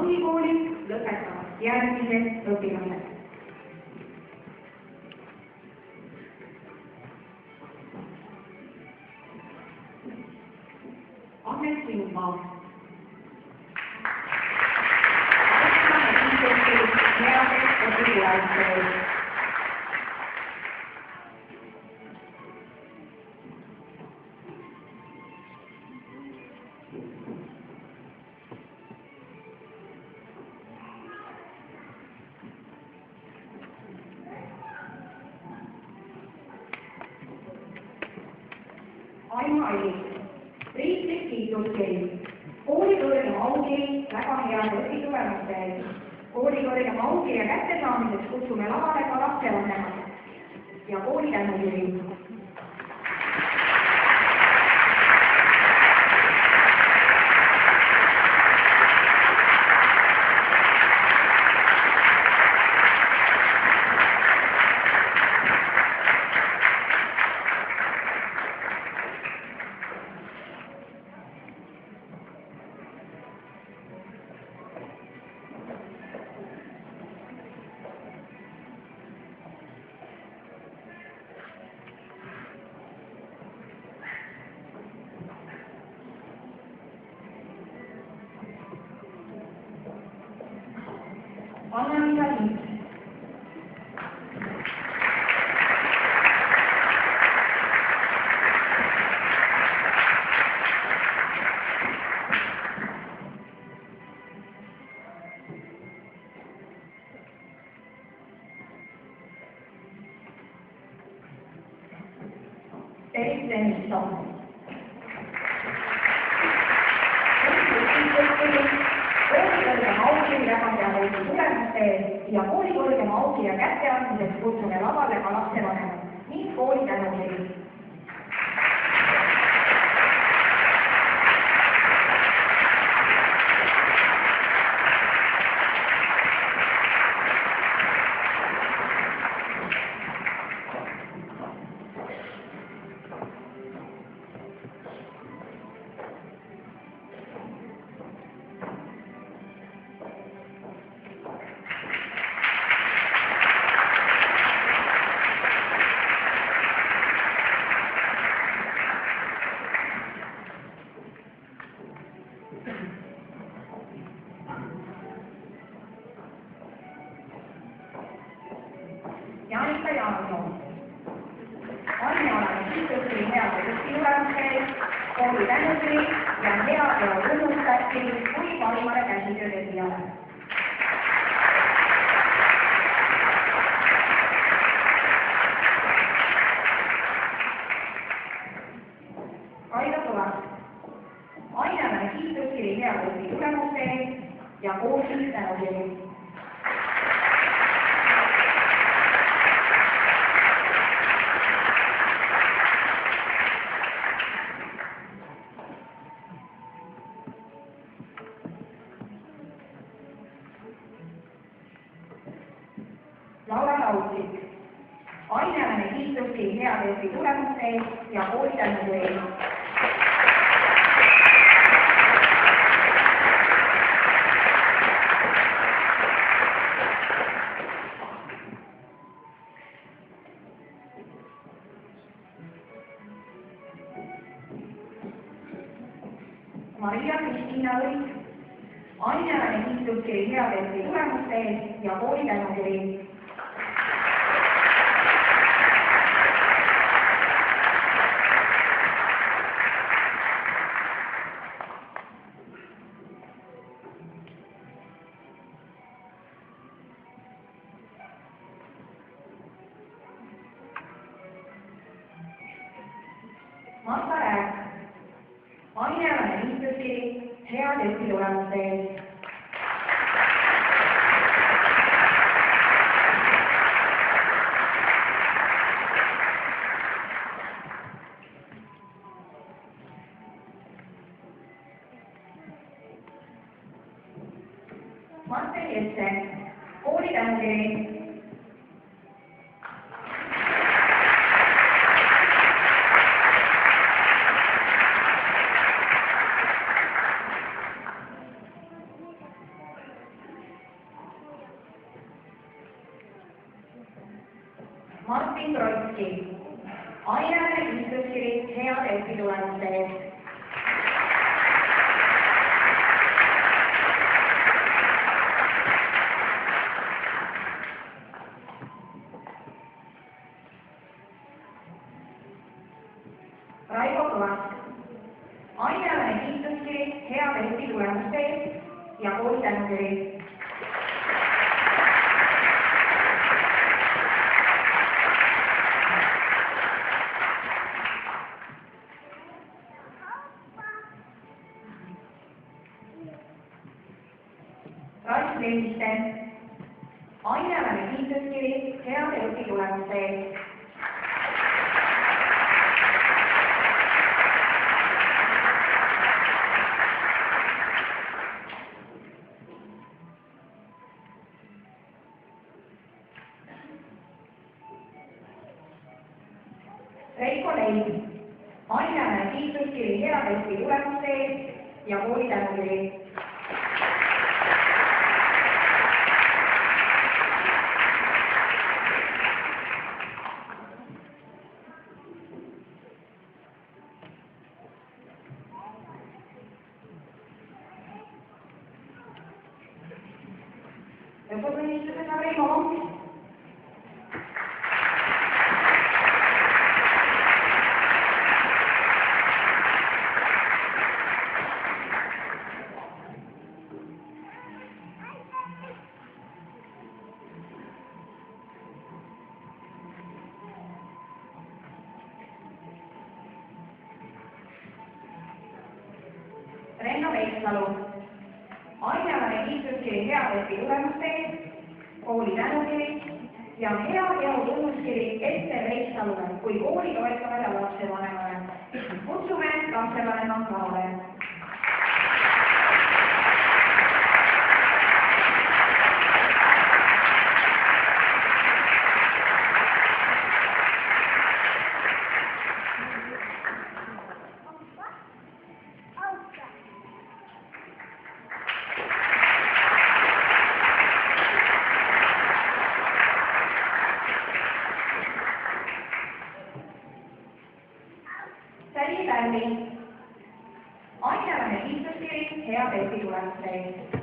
põhikooli lõpetavad järgmised õpilased. Ahmet Sindmaa. Headest õpitulemuste. Aino Allik, riiklik kiituskiri, kooli kõrgema aukiri väga heade õpitulemuste eest. Kooli kõrgema aukirja kättesaamiseks kutsume lavale ka lapsevanemad ja kooli tänukiri. Anna-Liisa Lind. Erik Tõnisson. Kooli kõrgema aukirja väga heade õpitulemuste eest ja kooli kõrgema aukirja kätteandmiseks kutsume lavale ka lapsevanemad ning kooli tänukiri. Janika Jaanson. Ainealane kiituskiri heade õpitulemuste eest, kooli tänukiri ja heateo tunnustati kui parimale käsitöö tegijale. Kaida Kõlak. Ainealane kiituskiri heade õpitulemuste eest ja kooli tänukiri. Laura Lautsik. Ainealane kiituskiri heade õpitulemuste eest ja kooli tänukiri. Maria-Kristiina Võik. Ainealane kiituskiri heade õpitulemuste eest ja kooli tänukiri. Marta Rääk. Ainealane kiituskiri heade õpitulemuste eest. Martin Jesse. Kooli tänukiri. Martin Trotski, aineline kiituskiri heade õpitulemuste eest. Raivo Kõlak, aineline kiituskiri heade õpitulemuste eest ja kooli tänukiri. Rais Lemmiste, aineline kiituskiri heade õpitulemuste eest. Reiko Leib, aineline kiituskiri heade õpitulemuste eest ja kooli tänukiri. Lõputunnistusega Reimo Vamp. Renno Veitsalu, aineline kiituskiri heade õpitulemuste eest, kooli tänukiri ja hea teo tunnuskiri Ester Veitsalule kui kooli toetavale lapsevanemale. Kutsume lapsevanema kohale. Säli Pälli, aineline kiituskiri heade õpitulemuste eest.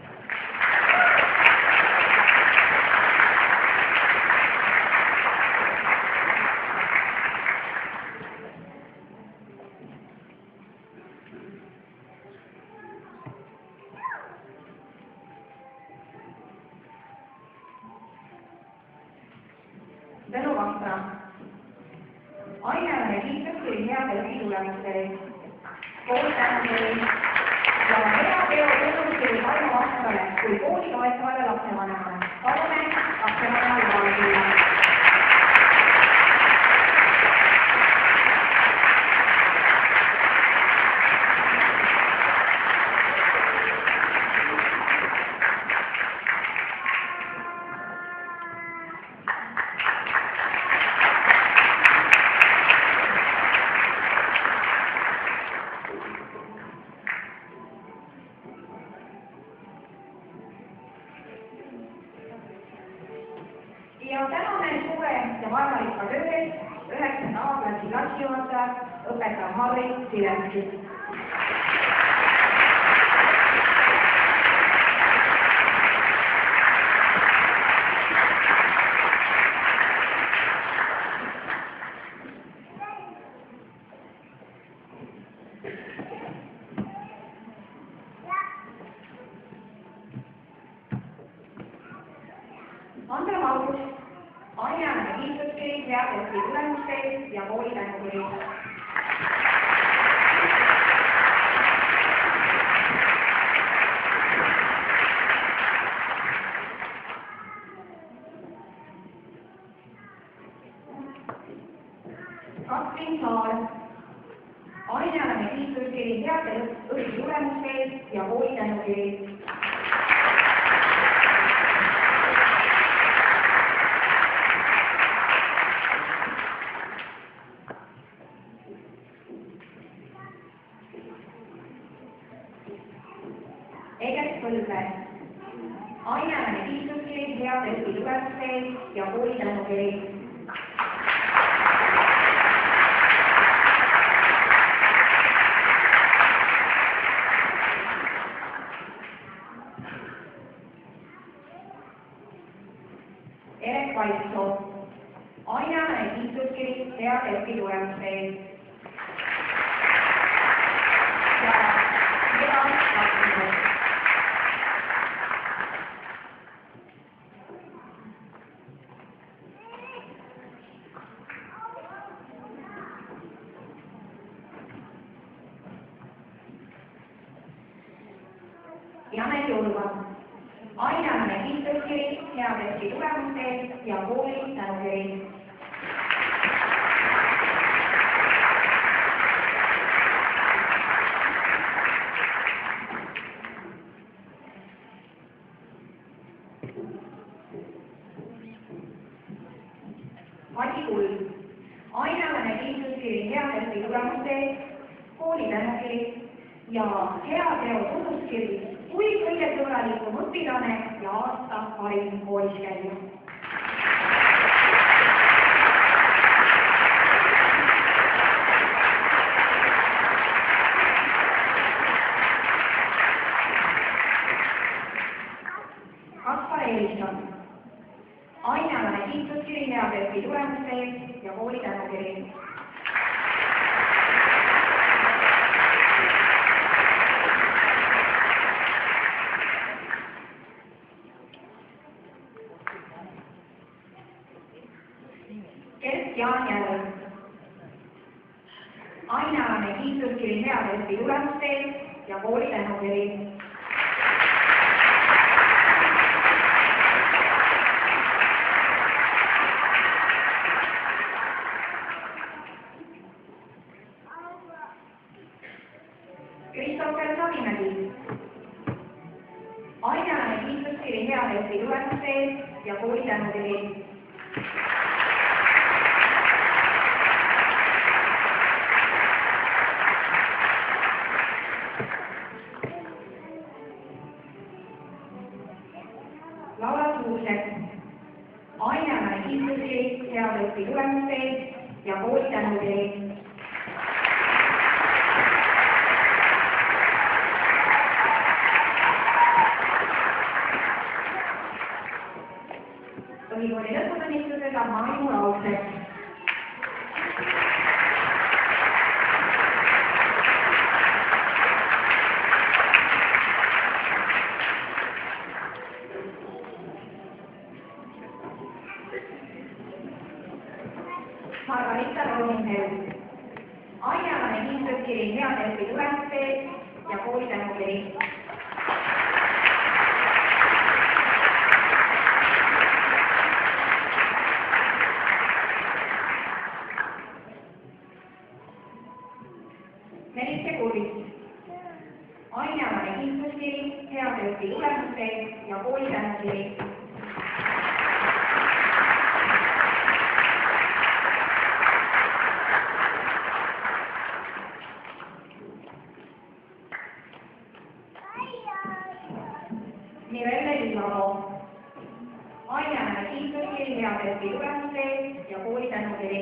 Tõnu Vahtra, aineline kiituskiri heade õpitulemuste eest, kooli tänukiri ja hea teo tunnuskiri Tarmo Vastrale kui kooli toetavale lapsevanemale. Palume lapsevanema lavale tulla. Ja täname suure ja vaevalika töö eest 9. A-klassi klassijuhataja õpetaja Harri Silenski. Andra Valgus, aineline kiituskiri heade õpitulemuste eest ja kooli tänukiri. Katrin Saar, aineline kiituskiri heade õpitulemuste eest ja kooli tänukiri. Egert Põlve, aineline kiituskiri heade õpitulemuste eest ja kooli tänukiri. Kerek Valitsoo, ainealane kiituskiri heade õpitulemuste eest. Ja Eda Lakkunud. Janek Julman, ainealane kiituskiri heade õpitulemuste eest ja kooli tänukiri. Adi Kuld, ainealane kiituskiri heade õpitulemuste eest, kooli tänukiri ja hea teo tunnuskiri kui kõige sõbralikum õpilane ja aasta parim koolis käija. Kaspar Eelisson, ainealane kiituskiri heade õpitulemuste eest ja kooli tänukiri. Jaan Järv, ainealane kiituskiri heade õpitulemuste eest ja kooli tänukiri. Kristoffer Savimägi, ainealane kiituskiri heade õpitulemuste eest ja kooli tänukiri. Laura Suusek, ainealane kiituskiri heade õpitulemuste eest ja kooli tänukiri. Põhikooli lõputunnistuse saab Mainu Raudsepp. Margarita Rosenheld, ainealane kiituskiri heade õpitulemuste eest ja kooli tänukiri. Merike Kurvits, ainealane kiituskiri heade õpitulemuste eest ja kooli tänukiri. Mirelle Liivalo, ainealane kiituskiri heade õpitulemuste eest ja kooli tänukiri.